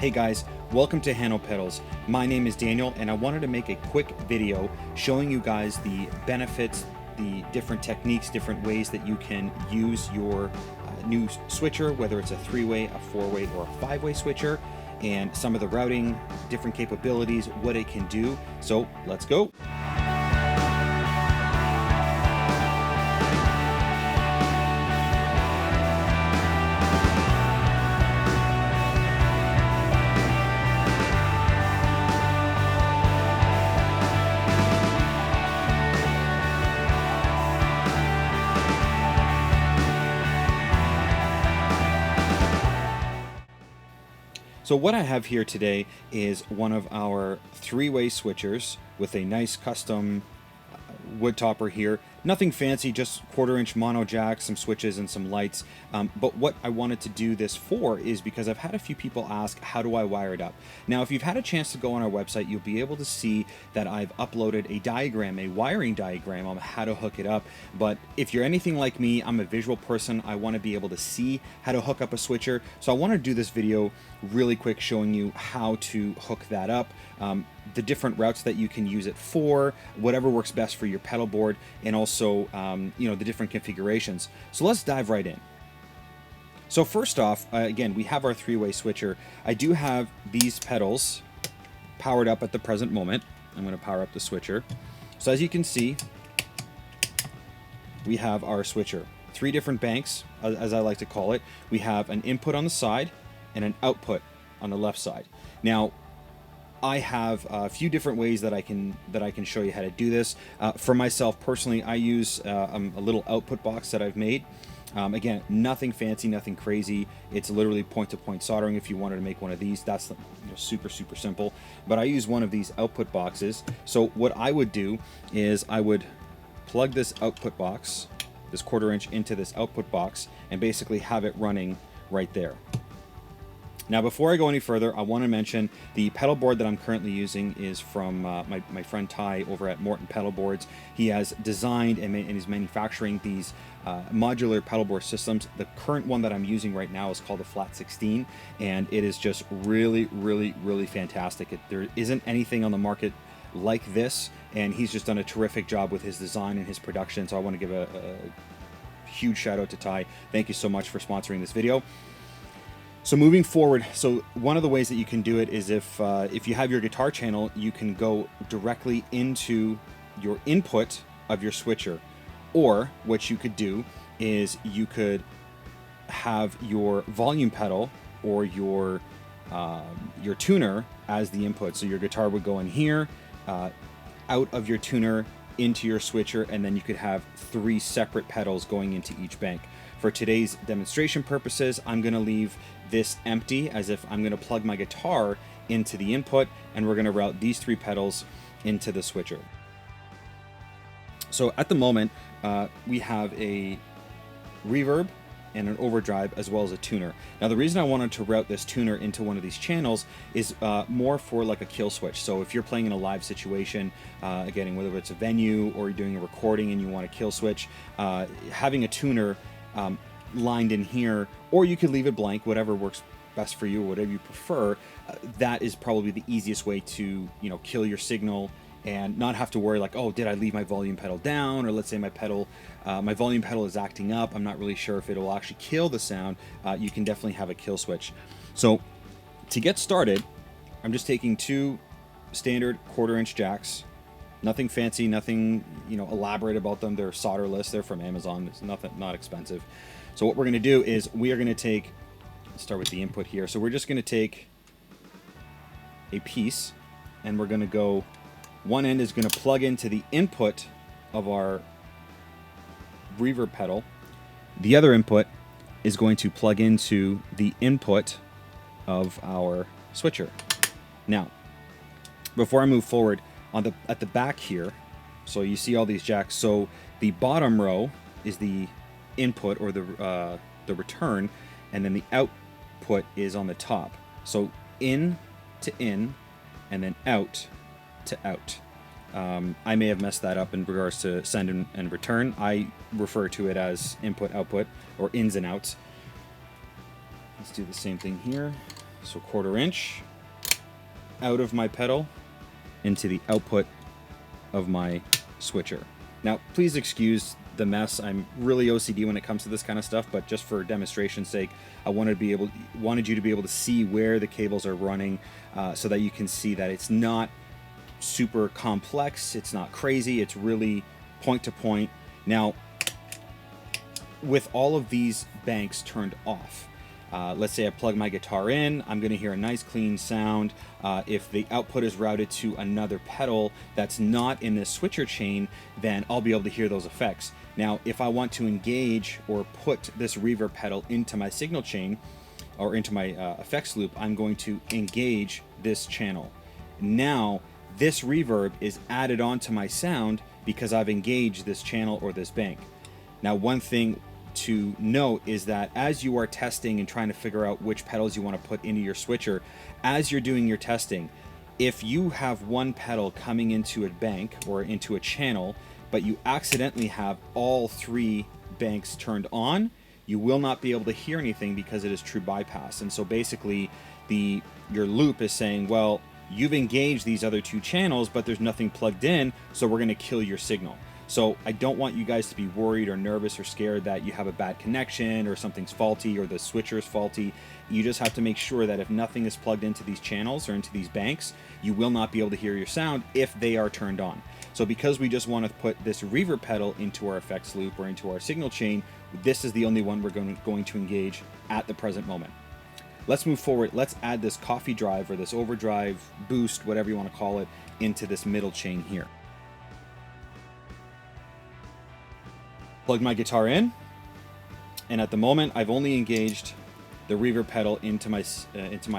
Hey guys, welcome to Hano Pedals. My name is Daniel and I wanted to make a quick video showing you guys the benefits, the different techniques, different ways that you can use your new switcher, whether it's a 3-way, a 4-way, or a 5-way switcher, and some of the routing, different capabilities, what it can do. So let's go. So what I have here today is one of our 3-way switchers with a nice custom wood topper here. Nothing fancy, just 1/4-inch mono jack, some switches and some lights. But what I wanted to do this for is because I've had a few people ask, how do I wire it up? Now, if you've had a chance to go on our website, you'll be able to see that I've uploaded a diagram, a wiring diagram on how to hook it up. But if you're anything like me, I'm a visual person. I want to be able to see how to hook up a switcher. So I want to do this video really quick showing you how to hook that up. The different routes that you can use it for, whatever works best for your pedal board, and also the different configurations. So let's dive right in. So first off, again, we have our 3-way switcher. I do have these pedals powered up at the present moment. I'm going to power up the switcher. So as you can see, we have our switcher. 3 different banks, as I like to call it. We have an input on the side and an output on the left side. Now, I have a few different ways that I can show you how to do this. For myself personally, I use a little output box that I've made. Again, nothing fancy, nothing crazy. It's literally point-to-point soldering. If you wanted to make one of these, that's super simple. But I use one of these output boxes. So what I would do is I would plug this output box, this 1/4-inch, into this output box, and basically have it running right there. Now, before I go any further, I want to mention the pedal board that I'm currently using is from my friend Ty over at Morton Pedalboards. He has designed and is manufacturing these modular pedalboard systems. The current one that I'm using right now is called the Flat 16, and it is just really fantastic. There isn't anything on the market like this, and he's just done a terrific job with his design and his production, so I want to give a huge shout out to Ty. Thank you so much for sponsoring this video. So moving forward, so one of the ways that you can do it is if you have your guitar channel, you can go directly into your input of your switcher. Or what you could do is you could have your volume pedal or your tuner as the input. So your guitar would go in here, out of your tuner into your switcher, and then you could have 3 separate pedals going into each bank. For today's demonstration purposes, I'm going to leave this empty as if I'm going to plug my guitar into the input, and we're going to route these 3 pedals into the switcher. So at the moment, we have a reverb and an overdrive as well as a tuner. Now the reason I wanted to route this tuner into one of these channels is more for like a kill switch. So if you're playing in a live situation, again, whether it's a venue or you're doing a recording and you want a kill switch, having a tuner lined in here, or you could leave it blank, whatever works best for you, whatever you prefer, that is probably the easiest way to kill your signal and not have to worry like, oh, did I leave my volume pedal down? Or let's say my volume pedal is acting up, I'm not really sure if it will actually kill the sound. You can definitely have a kill switch. So to get started, I'm just taking 2 standard 1/4-inch jacks. Nothing fancy, nothing elaborate about them. They're solderless. They're from Amazon. It's not expensive. So what we're going to do is we are going to take, let's start with the input here. So we're just going to take a piece and we're going to go, one end is going to plug into the input of our reverb pedal. The other input is going to plug into the input of our switcher. Now, before I move forward, at the back here, so you see all these jacks. So the bottom row is the input or the return, and then the output is on the top. So in to in, and then out to out. I may have messed that up in regards to send and return. I refer to it as input output or ins and outs. Let's do the same thing here. So 1/4 inch out of my pedal into the output of my switcher. Now, please excuse the mess. I'm really OCD when it comes to this kind of stuff, but just for demonstration's sake, I wanted you to be able to see where the cables are running, so that you can see that it's not super complex, it's not crazy, it's really point to point. Now, with all of these banks turned off, let's say I plug my guitar in, I'm going to hear a nice clean sound. If the output is routed to another pedal that's not in this switcher chain, then I'll be able to hear those effects. Now, if I want to engage or put this reverb pedal into my signal chain or into my effects loop, I'm going to engage this channel. Now, this reverb is added onto my sound because I've engaged this channel or this bank. Now, one thing to note is that as you are testing and trying to figure out which pedals you want to put into your switcher, as you're doing your testing, if you have one pedal coming into a bank or into a channel, but you accidentally have all 3 banks turned on, you will not be able to hear anything because it is true bypass. And so basically your loop is saying, well, you've engaged these other 2 channels, but there's nothing plugged in, so we're going to kill your signal. So I don't want you guys to be worried or nervous or scared that you have a bad connection or something's faulty or the switcher is faulty. You just have to make sure that if nothing is plugged into these channels or into these banks, you will not be able to hear your sound if they are turned on. So because we just want to put this reverb pedal into our effects loop or into our signal chain, this is the only one we're going to engage at the present moment. Let's move forward. Let's add this coffee drive or this overdrive, boost, whatever you want to call it, into this middle chain here. Plug my guitar in, and at the moment I've only engaged the reverb pedal into my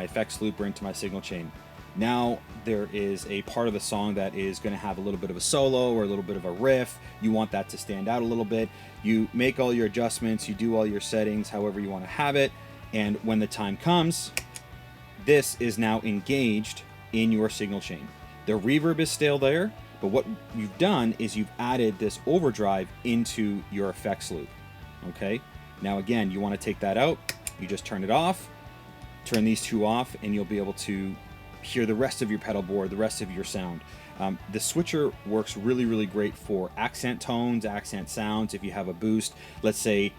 effects loop or into my signal chain. Now there is a part of the song that is going to have a little bit of a solo or a little bit of a riff. You want that to stand out a little bit. You make all your adjustments, you do all your settings however you want to have it, and when the time comes, this is now engaged in your signal chain. The reverb is still there, but what you've done is you've added this overdrive into your effects loop. Okay? Now again, you want to take that out, you just turn it off, turn these 2 off, and you'll be able to hear the rest of your pedal board, the rest of your sound. The switcher works really, really great for accent tones, accent sounds. If you have a boost, let's say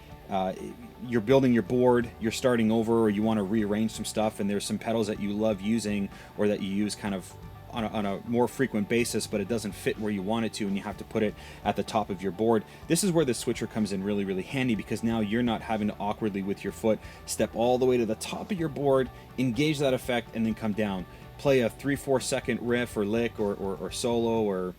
you're building your board, you're starting over, or you want to rearrange some stuff, and there's some pedals that you love using or that you use kind of on a more frequent basis, but it doesn't fit where you want it to, and you have to put it at the top of your board. This is where the switcher comes in really, really handy, because now you're not having to awkwardly with your foot step all the way to the top of your board, engage that effect, and then come down. Play a 3-4 second riff or lick or solo or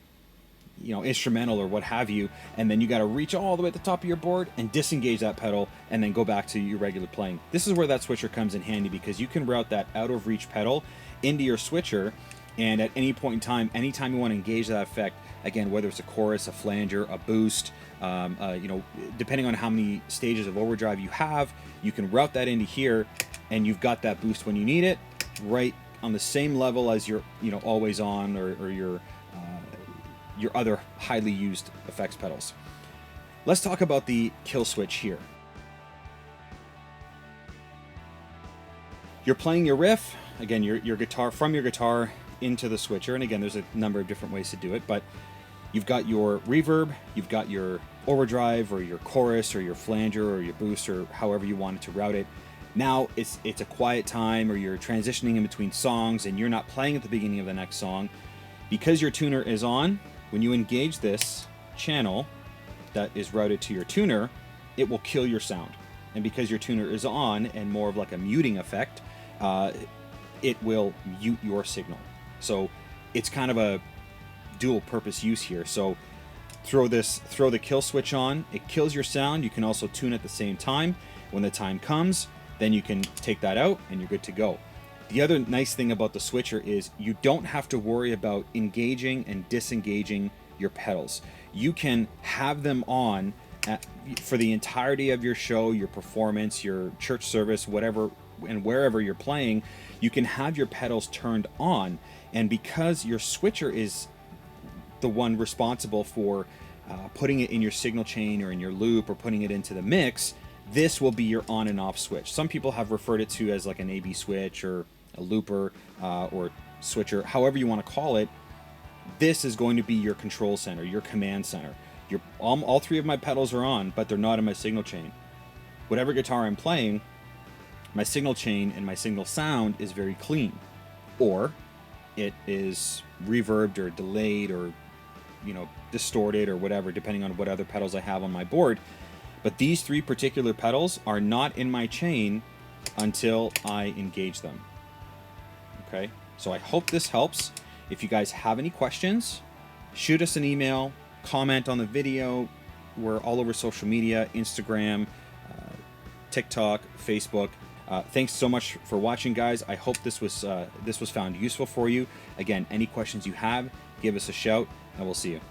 instrumental or what have you, and then you got to reach all the way at the top of your board and disengage that pedal and then go back to your regular playing. This is where that switcher comes in handy, because you can route that out of reach pedal into your switcher, and at any point in time, anytime you want to engage that effect, again, whether it's a chorus, a flanger, a boost, depending on how many stages of overdrive you have, you can route that into here, and you've got that boost when you need it, right on the same level as your always on or your other highly used effects pedals. Let's talk about the kill switch here. You're playing your riff, again, your guitar, from your guitar into the switcher, and again, there's a number of different ways to do it, but you've got your reverb, you've got your overdrive or your chorus or your flanger or your boost or however you wanted to route it. Now it's a quiet time, or you're transitioning in between songs and you're not playing at the beginning of the next song. Because your tuner is on, when you engage this channel that is routed to your tuner, it will kill your sound. And because your tuner is on and more of like a muting effect, it will mute your signal. So it's kind of a dual purpose use here. So throw the kill switch on, it kills your sound. You can also tune at the same time. When the time comes, then you can take that out and you're good to go. The other nice thing about the switcher is you don't have to worry about engaging and disengaging your pedals. You can have them on for the entirety of your show, your performance, your church service, whatever and wherever you're playing. You can have your pedals turned on, and because your switcher is the one responsible for putting it in your signal chain or in your loop or putting it into the mix, this will be your on and off switch. Some people have referred it to as like an AB switch or a looper, or switcher, however you want to call it, this is going to be your control center, your command center. All three of my pedals are on, but they're not in my signal chain. Whatever guitar I'm playing, my signal chain and my signal sound is very clean, or it is reverbed or delayed or, you know, distorted or whatever, depending on what other pedals I have on my board. But these three particular pedals are not in my chain until I engage them. Okay, so I hope this helps. If you guys have any questions, shoot us an email, comment on the video. We're all over social media, Instagram, TikTok, Facebook. Thanks so much for watching, guys. I hope this was found useful for you. Again, any questions you have, give us a shout, and we'll see you.